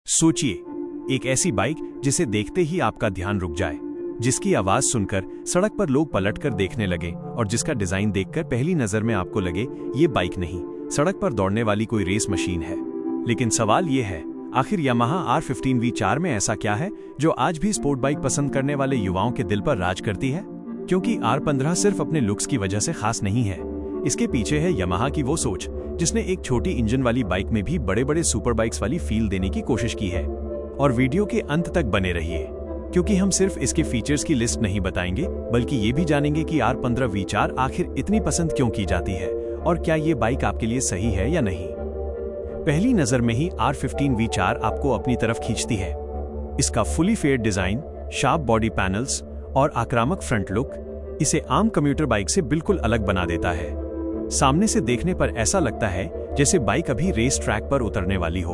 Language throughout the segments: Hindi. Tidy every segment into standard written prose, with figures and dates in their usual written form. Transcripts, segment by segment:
सोचिए, एक ऐसी बाइक जिसे देखते ही आपका ध्यान रुक जाए, जिसकी आवाज सुनकर सड़क पर लोग पलटकर देखने लगे और जिसका डिजाइन देखकर पहली नजर में आपको लगे ये बाइक नहीं, सड़क पर दौड़ने वाली कोई रेस मशीन है। लेकिन सवाल ये है, आखिर यामाहा R15 V4 में ऐसा क्या है जो आज भी स्पोर्ट बाइक पसंद करने वाले युवाओं के दिल पर राज करती है? क्योंकि R15 सिर्फ अपने लुक्स की वजह से खास नहीं है, इसके पीछे है यामाहा की वो सोच जिसने एक छोटी इंजन वाली बाइक में भी बड़े बड़े सुपर बाइक्स वाली फील देने की कोशिश की है। और वीडियो के अंत तक बने रहिए, क्योंकि हम सिर्फ इसके फीचर्स की लिस्ट नहीं बताएंगे, बल्कि ये भी जानेंगे कि R15 V4 आखिर इतनी पसंद क्यों की जाती है और क्या ये बाइक आपके लिए सही है या नहीं। पहली नजर में ही R15 V4 आपको अपनी तरफ खींचती है। इसका fully faired design, sharp body panels और आक्रामक फ्रंट लुक इसे आम कम्यूटर बाइक से बिल्कुल अलग बना देता है। सामने से देखने पर ऐसा लगता है जैसे बाइक अभी रेस ट्रैक पर उतरने वाली हो।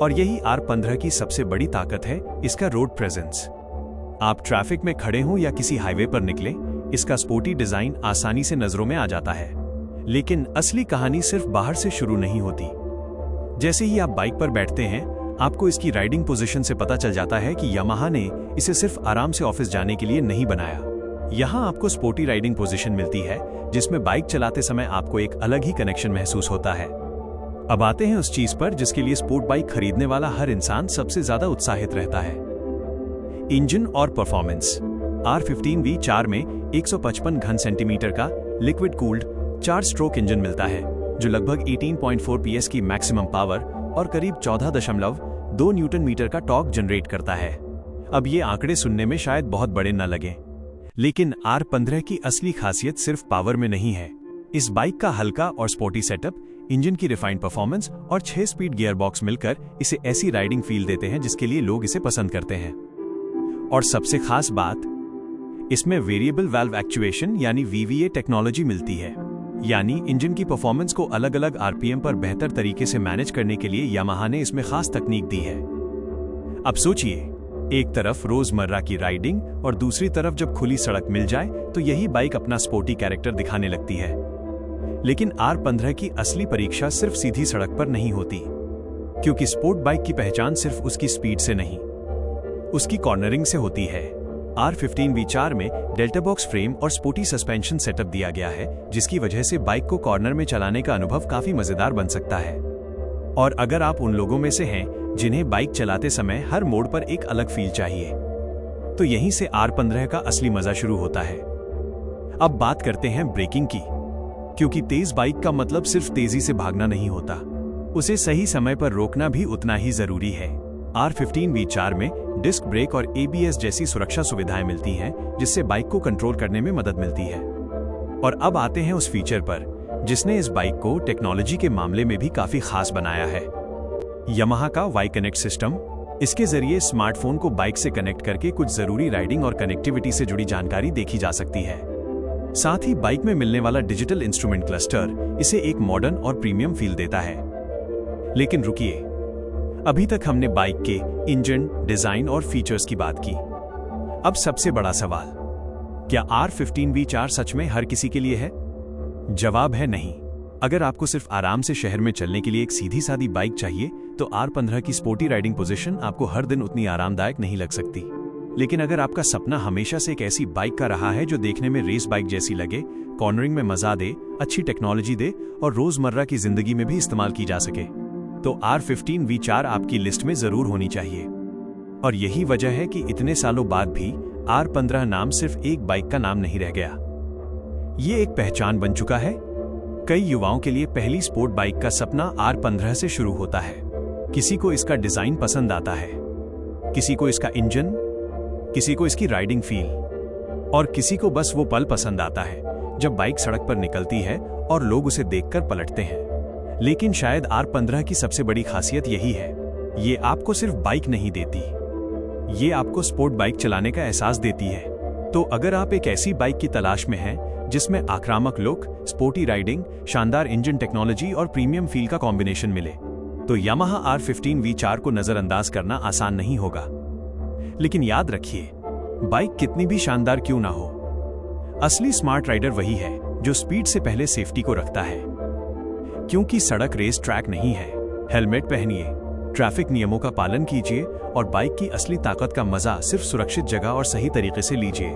और यही R15 की सबसे बड़ी ताकत है, इसका रोड प्रेजेंस। आप ट्रैफिक में खड़े हों या किसी हाईवे पर निकले, इसका स्पोर्टी डिजाइन आसानी से नजरों में आ जाता है। लेकिन असली कहानी सिर्फ बाहर से शुरू नहीं होती। जैसे ही आप बाइक पर बैठते हैं, आपको इसकी राइडिंग पोजीशन से पता चल जाता है कि यामाहा ने इसे सिर्फ आराम से ऑफिस जाने के लिए नहीं बनाया। यहाँ आपको स्पोर्टी राइडिंग पोजीशन मिलती है, जिसमें बाइक चलाते समय आपको एक अलग ही कनेक्शन महसूस होता है। अब आते हैं उस चीज पर जिसके लिए स्पोर्ट बाइक खरीदने वाला हर इंसान सबसे ज्यादा उत्साहित रहता है, इंजन और परफॉर्मेंस। R15 V4 में 155 घन सेंटीमीटर का लिक्विड कूल्ड 4 स्ट्रोक इंजन मिलता है, जो लगभग 18.4 PS की मैक्सिमम पावर और करीब 14.2 न्यूटन मीटर का टॉर्क जनरेट करता है। अब ये आंकड़े सुनने में शायद बहुत बड़े न लगें, लेकिन R15 की असली खासियत सिर्फ पावर में नहीं है। इस बाइक का हल्का और स्पोर्टी सेटअप, इंजन की रिफाइंड परफॉर्मेंस और 6 स्पीड गियर बॉक्स मिलकर इसे ऐसी राइडिंग फील देते हैं जिसके लिए लोग इसे पसंद करते हैं। और सबसे खास बात, इसमें वेरिएबल वाल्व एक्चुएशन यानी VVA टेक्नोलॉजी मिलती है। यानी इंजन की परफॉर्मेंस को अलग अलग RPM पर बेहतर तरीके से मैनेज करने के लिए यामाहा ने इसमें खास तकनीक दी है। अब सोचिए, एक तरफ रोजमर्रा की राइडिंग और दूसरी तरफ जब खुली सड़क मिल जाए तो यही बाइक अपना स्पोर्टी कैरेक्टर दिखाने लगती है। लेकिन R15 की असली परीक्षा सिर्फ सीधी सड़क पर नहीं होती, क्योंकि स्पोर्ट बाइक की पहचान सिर्फ उसकी स्पीड से नहीं, उसकी कॉर्नरिंग से होती है। R15 V4 में डेल्टा बॉक्स फ्रेम और स्पोर्टी सस्पेंशन सेटअप दिया गया है, जिसकी वजह से बाइक को कॉर्नर में चलाने का अनुभव काफी मजेदार बन सकता है। और अगर आप उन लोगों में से हैं जिन्हें बाइक चलाते समय हर मोड़ पर एक अलग फील चाहिए, तो यहीं से R15 का असली मजा शुरू होता है। अब बात करते हैं ब्रेकिंग की, क्योंकि तेज बाइक का मतलब सिर्फ तेजी से भागना नहीं होता, उसे सही समय पर रोकना भी उतना ही जरूरी है। R15 V4 में डिस्क ब्रेक और ABS जैसी सुरक्षा सुविधाएं मिलती हैं, जिससे बाइक को कंट्रोल करने में मदद मिलती है। और अब आते हैं उस फीचर पर जिसने इस बाइक को टेक्नोलॉजी के मामले में भी काफी खास बनाया है, यामाहा का Y कनेक्ट सिस्टम। इसके जरिए स्मार्टफोन को बाइक से कनेक्ट करके कुछ जरूरी राइडिंग और कनेक्टिविटी से जुड़ी जानकारी देखी जा सकती है। साथ ही बाइक में मिलने वाला डिजिटल इंस्ट्रूमेंट क्लस्टर इसे एक मॉडर्न और प्रीमियम फील देता है। लेकिन रुकिए, अभी तक हमने बाइक के इंजन, डिजाइन और फीचर्स की बात की। अब सबसे बड़ा सवाल, क्या R15 V4 सच में हर किसी के लिए है? जवाब है नहीं। अगर आपको सिर्फ आराम से शहर में चलने के लिए एक सीधी सादी बाइक चाहिए, तो R15 की स्पोर्टी राइडिंग पोजीशन आपको हर दिन उतनी आरामदायक नहीं लग सकती। लेकिन अगर आपका सपना हमेशा से एक ऐसी बाइक का रहा है जो देखने में रेस बाइक जैसी लगे, कॉर्नरिंग में मजा दे, अच्छी टेक्नोलॉजी दे और रोजमर्रा की जिंदगी में भी इस्तेमाल की जा सके, तो R15 V4 आपकी लिस्ट में जरूर होनी चाहिए। और यही वजह है कि इतने सालों बाद भी R15 नाम सिर्फ एक बाइक का नाम नहीं रह गया, ये एक पहचान बन चुका है। कई युवाओं के लिए पहली स्पोर्ट बाइक का सपना R15 से शुरू होता है। किसी को इसका डिजाइन पसंद आता है, किसी को इसका इंजन, किसी को इसकी राइडिंग फील, और किसी को बस वो पल पसंद आता है जब बाइक सड़क पर निकलती है और लोग उसे देखकर पलटते हैं। लेकिन शायद R15 की सबसे बड़ी खासियत यही है, ये आपको सिर्फ बाइक नहीं देती, ये आपको स्पोर्ट बाइक चलाने का एहसास देती है। तो अगर आप एक ऐसी बाइक की तलाश में हैं जिसमें आक्रामक लुक, स्पोर्टी राइडिंग, शानदार इंजन टेक्नोलॉजी और प्रीमियम फील का कॉम्बिनेशन मिले, तो यामाहा R15 V4 को नजरअंदाज करना आसान नहीं होगा। लेकिन याद रखिए, बाइक कितनी भी शानदार क्यों ना हो, असली स्मार्ट राइडर वही है जो स्पीड से पहले सेफ्टी को रखता है। क्योंकि सड़क रेस ट्रैक नहीं है। हेलमेट पहनिए, ट्रैफिक नियमों का पालन कीजिए और बाइक की असली ताकत का मजा सिर्फ सुरक्षित जगह और सही तरीके से लीजिए।